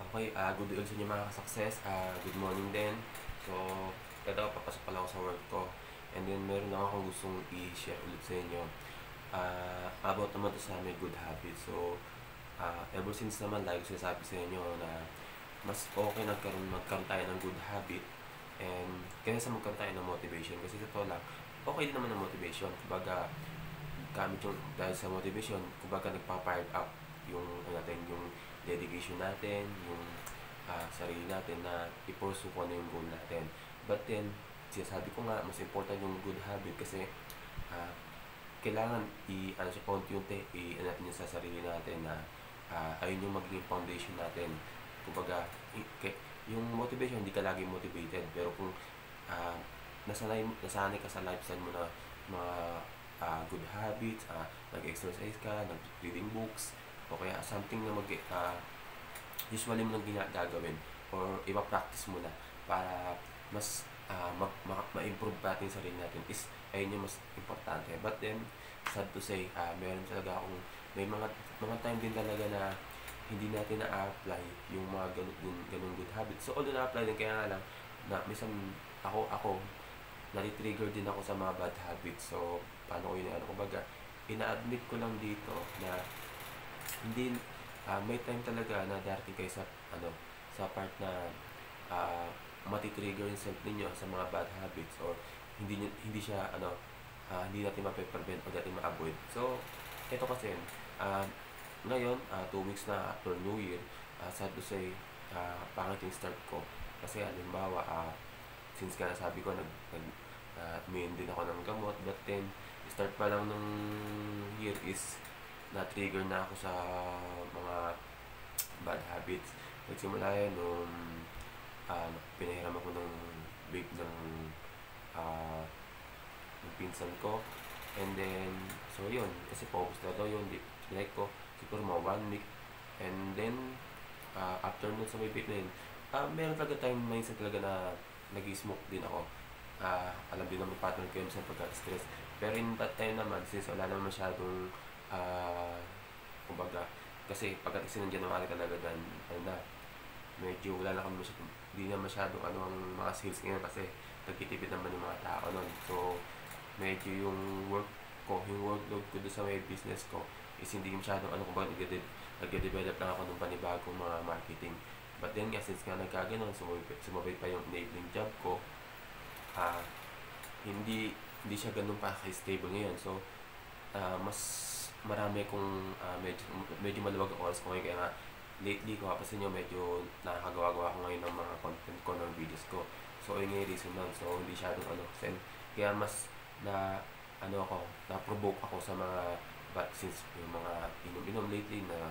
Okay, good day ulit sa inyo mga success. Good morning din. So, ito, papasok pala ako sa work ko. And then, meron lang akong gustong i-share ulit sa inyo. About naman to sa may good habits. So, ever since naman, like sinasabi sa inyo na mas okay magkaroon tayo ng good habit and kaysa magkaroon tayo ng motivation. Kasi sa to lang, okay din naman ang motivation. Kumbaga, gamit yung dahil sa motivation, kumbaga nagpa-fire up yung natin, yung dedication natin, yung sarili natin na i-pursue kung ano yung goal natin. But then, sinasabi ko nga, mas important yung good habit kasi uh, kailangan ano siya, paunti-unti, natin yung sa sarili natin na ayun yung magiging foundation natin. Kumbaga, yung motivation, hindi ka lagi motivated. Pero kung nasanay ka sa lifestyle mo na mga good habits, nag-exercise ka, nag-reading books, o kaya something na usually mo nang gagawin or ipa-practice mo na para mas ma-improve natin yung sarili natin is ayun yung mas importante. But then, sad to say, meron talaga akong may mga time din talaga na hindi natin na-apply yung mga ganung good habits. So, although na-apply din, kaya nga lang, na minsan ako nali-trigger din ako sa mga bad habits. So, paano ko yun, kumbaga, ina-admit ko lang dito na hindi, may time talaga na darating kayo sa, sa part na matitrigger yung self ninyo sa mga bad habits or hindi siya, hindi natin mape-prevent o natin ma-avoid. So, ito kasi, ngayon, 2 weeks na after New Year, sad to say, pangit yung start ko. Kasi, halimbawa, since ka nasabi ko, uminom din ako ng gamot, but then, start pa lang ng year is na-trigger na ako sa mga bad habits. Nagsimula yun nung pinahiram ako ng vape ng pinsan ko. And then, so yun, kasi focus na daw yun, like ko, siguro mga 1 week. And then, after nun sa may vape na yun, meron talaga tayong mindset talaga na nag-smoke din ako. Alam din naman partner ko yun sa pagka-stress. Pero in that time naman, since wala naman masyadong kumbaga, kasi pagdating ng January talaga gan, medyo wala na kami masyadong, hindi na masyadong ang mga sales ngayon kasi nagtitipid naman yung mga tao nun. So, medyo yung workload ko doon sa may business ko is hindi masyadong kumbaga nagde-develop lang ako ng panibagong mga marketing. But then nga, since nga nagkaganon, sumabay pa yung enabling job ko, hindi siya ganun pa stable ngayon. So, mas marami kong medyo maluwag ang oras ko ngayon. Kaya nga, lately, kung kapasin nyo, medyo nakakagawa-gawa ko ngayon ng mga content ko, ng videos ko. So, yun yung reason nun. So, hindi masyadong kaya mas na-provoke ako sa mga vaccines, yung mga inom-inom lately na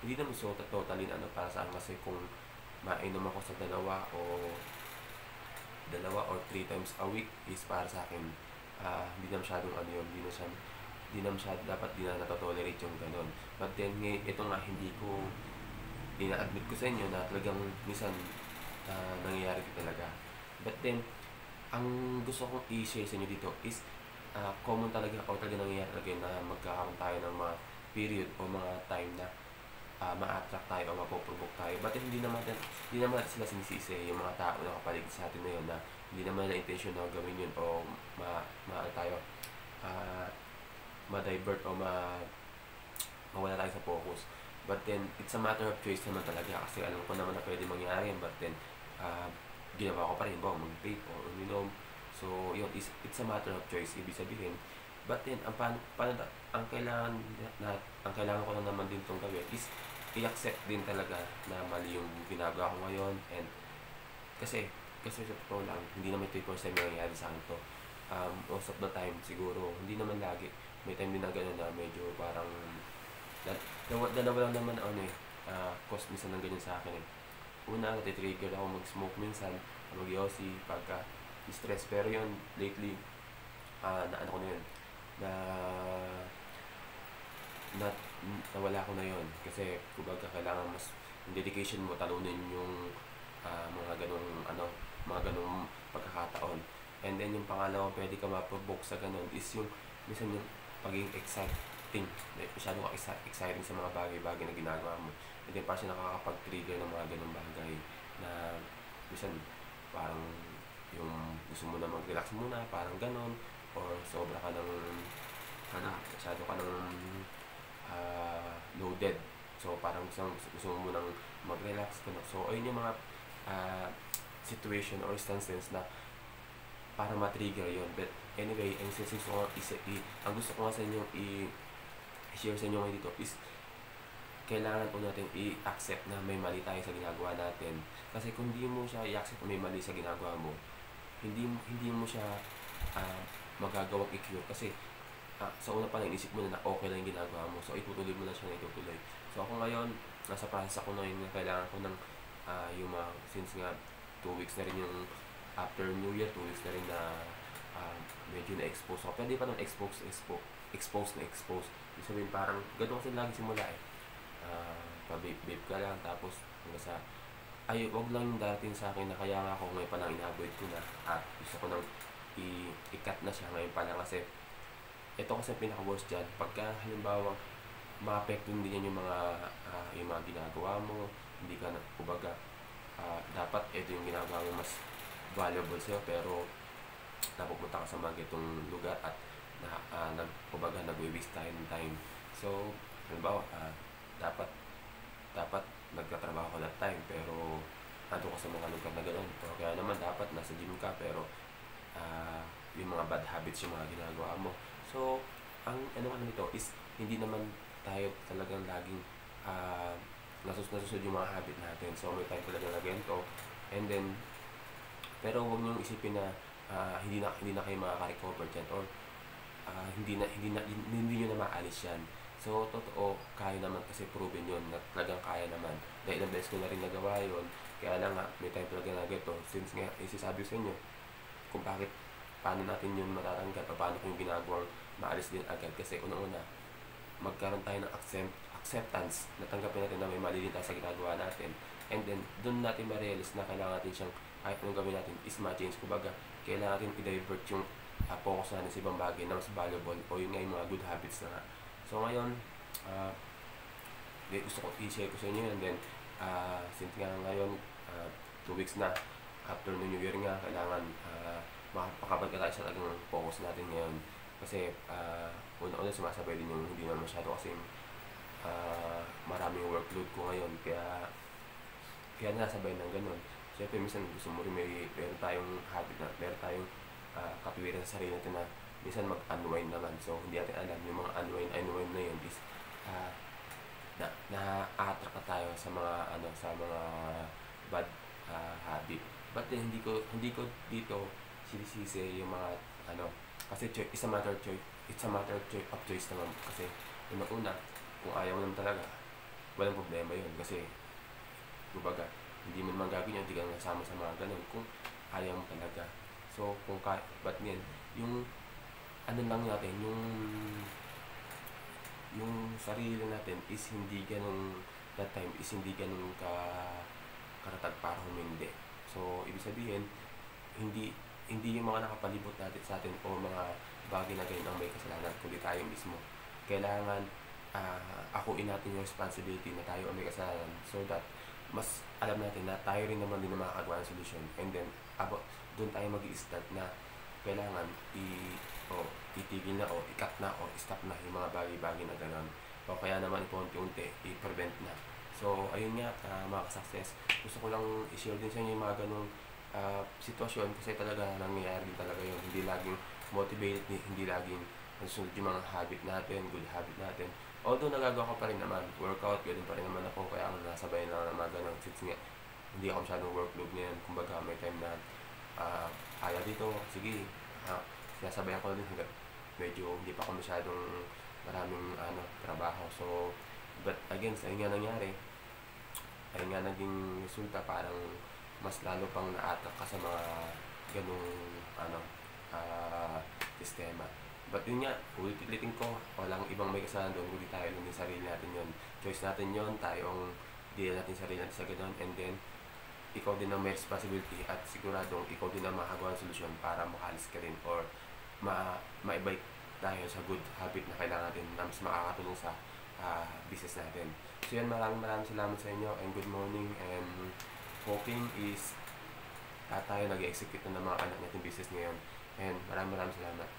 hindi naman so totally para sa akin kasi kung mainom ako sa dalawa or 3 times a week is para sa akin hindi na masyadong yun, hindi na masyadong dapat di na natotolerate yung ganun. But then ngayon, ito nga hindi ko ina-admit ko sa inyo na talagang minsan nangyayari talaga. But then, ang gusto kong i-share sa inyo dito is common talaga o talaga nangyayari talaga na magkakaroon tayo ng mga period o mga time na ma-attract tayo o mapoprovoke tayo. But hindi naman natin sila sinisisi yung mga tao na kapaligid sa atin na yun na hindi naman na intention na gawin yun o ma-divert o mawala tayo sa focus. But then, it's a matter of choice naman talaga kasi alam ko naman na pwede mangyari. But then, ginawa ko pa rin ba mag-vape o uminom. So, yun, it's a matter of choice, ibig sabihin. But then, ang kailangan ko lang naman din itong gawin is i-accept din talaga na mali yung ginagawa ko ngayon. And kasi sa totoo lang, hindi naman 3% nangyayari sa akin to. Most of the time, siguro, hindi naman lagi. May time din na gano'n na medyo parang dalawa lang naman cause minsan ng ganyan sa akin eh. Una, natitrigger ako mag-smoke minsan, mag-yossi, pagka stress. Pero yun, lately, ko na yun, nawala ko na yun. Kasi, kumbaga, kailangan mas, yung dedication mo, talunin yung mga ganong pagkakataon. And then, yung pangalawa, pwede ka ma-provoke sa ganon is yung, minsan yung pagiging uplifting, masyado ka exciting sa mga bagay-bagay na ginagawa mo. And then parang siya nakakapag-trigger ng mga ganung bagay na minsan parang yung gusto mo na mag-relax muna, parang ganon, or sobra ka ng masyado ka ng loaded. So parang gusto mo munang mag-relax ka na. So ayun yung mga situation or instances na para ma-trigger yun. But anyway, ang ang gusto ko nga sa inyo i-share sa inyo ngayon dito is kailangan po natin i-accept na may mali tayo sa ginagawa natin. Kasi kung hindi mo siya i-accept na may mali sa ginagawa mo, hindi mo siya magagawang i-cure. Kasi sa una pa lang inisip mo na okay lang yung ginagawa mo. So itutuloy mo na siya na itutuloy. So ako ngayon, nasa process ako na yun na kailangan ko ng yung since nga 2 weeks na rin yung after New Year, 2 weeks na rin na medyo na-expose ako. Pwede pa nung expose. Ibig sabihin parang gano'n kasi lagi simula pa-vape ka lang, tapos hanggang sa wag lang yung darating sa akin na kaya nga ako ngayon pa lang ina-avoid ko na at gusto ko nang i-cut na siya ngayon pa lang. Kasi ito kasi pinaka-worst dyan, pagka halimbawa ma-apektuhan din yan yung mga ginagawa mo, hindi ka na, kumbaga dapat ito yung ginagawa mo mas valuable sa'yo, pero napupunta ka sa mga itong lugar at kumbaga nag-waste tayo ng time. So halimbawa dapat nagtatrabaho ka that time, pero nandun ka sa mga lugar na gano'n, o kaya naman dapat nasa gym ka, pero yung mga bad habits yung mga ginagawa mo. So ang nito is hindi naman tayo talagang laging nasusunod yung mga habit natin. So may time talaga na ganito, and then pero huwag niyong isipin na hindi na kayo makaka-recover dyan, or hindi niyo na maalis yan. So totoo, kaya naman, kasi proven yun na talagang kaya naman. Dahil ilang beses ko na rin nagawa yun, kaya lang nga may time talaga na ganito. Since nga isasabi sa inyo kung paano natin yun matatanggal, o paano kung yung ginagawang maalis din agad. Kasi una-una, magkaroon tayo ng acceptance, natanggapin natin na may mali din tayo sa ginagawa natin, and then doon natin ma-realize na kailangan natin siyang, kahit anong gawin natin is ma-change. Kumbaga kailangan natin i-divert yung focus natin sa ibang bagay na mas valuable, o yun nga yung mga good habits na nga. So ngayon gusto ko i-share ko sa inyo, and then since nga ngayon 2 weeks na after New Year nga, kailangan makapagka tayo sa talagang focus natin ngayon. Kasi una-una sumasabay din yung hindi na masyado kasi maraming workload ko ngayon, kaya nasabay ng ganun. Siyempre minsan gusto mo rin meron tayong habit na meron tayong katuwiran sa sarili natin na minsan mag-unwind naman. So hindi natin alam yung mga unwind na yun is na-attract na tayo sa mga sa mga bad habit. But then hindi ko dito sinisisi yung mga kasi it's a matter of choice naman. Kasi una, kung ayaw mo naman talaga, walang problema yun. Kasi kumbaga hindi mo naman gagawin yun, hindi ka nasama sa mga ganun kung ayaw mo talaga. So but yan, yung lang natin, yung sarili natin is hindi ganun, that time is hindi ganun karatag para humindi. So ibig sabihin, hindi yung mga nakapalibot natin sa atin o mga bagay na ganyan ang may kasalanan, kundi tayo mismo. Kailangan akuin natin yung responsibility na tayo ang may kasalanan, so that mas alam natin na tayo rin naman din na makakagawa ng solusyon. And then doon tayo mag-i-start na kailangan itigil na, o i-cut na, o stop na yung mga bagay-bagay na gano'n, o kaya naman unti-unti i-prevent na. So ayun nga, mga ka-success, gusto ko lang i-share din sa inyo yung mga ganong sitwasyon, kasi talaga nangyayari din talaga yun. Hindi laging motivated, hindi laging nasusunod yung mga habit natin, good habit natin. Although nagagawa ko pa rin naman, workout, ganun pa rin naman ako, kaya ako nasabay na mga ganun, since nga hindi ako masyadong workload ngayon. Kumbaga may time na ayaw dito, sige, sinasabay ako din hanggang medyo hindi pa ako masyadong maraming trabaho. So but again, sa nga nangyari, ay nga naging resulta, parang mas lalo pang na-attract ka sa mga ganung sistema. But yun nga, ulit-ulitin ko, walang ibang may kasalanan doon, kundi tayo lang din sarili natin yun. Choice natin yun, tayong deal natin sarili natin sa ganun, and then ikaw din ang may responsibility, at siguradong ikaw din ang makagawa ng solusyon para makaalis ka rin, or dahil sa good habit na kailangan natin na mas makakatulong sa business natin. So yan, maraming salamat sa inyo and good morning, and hoping is tayo nag-execute na ng mga anak natin business ngayon, and maraming salamat.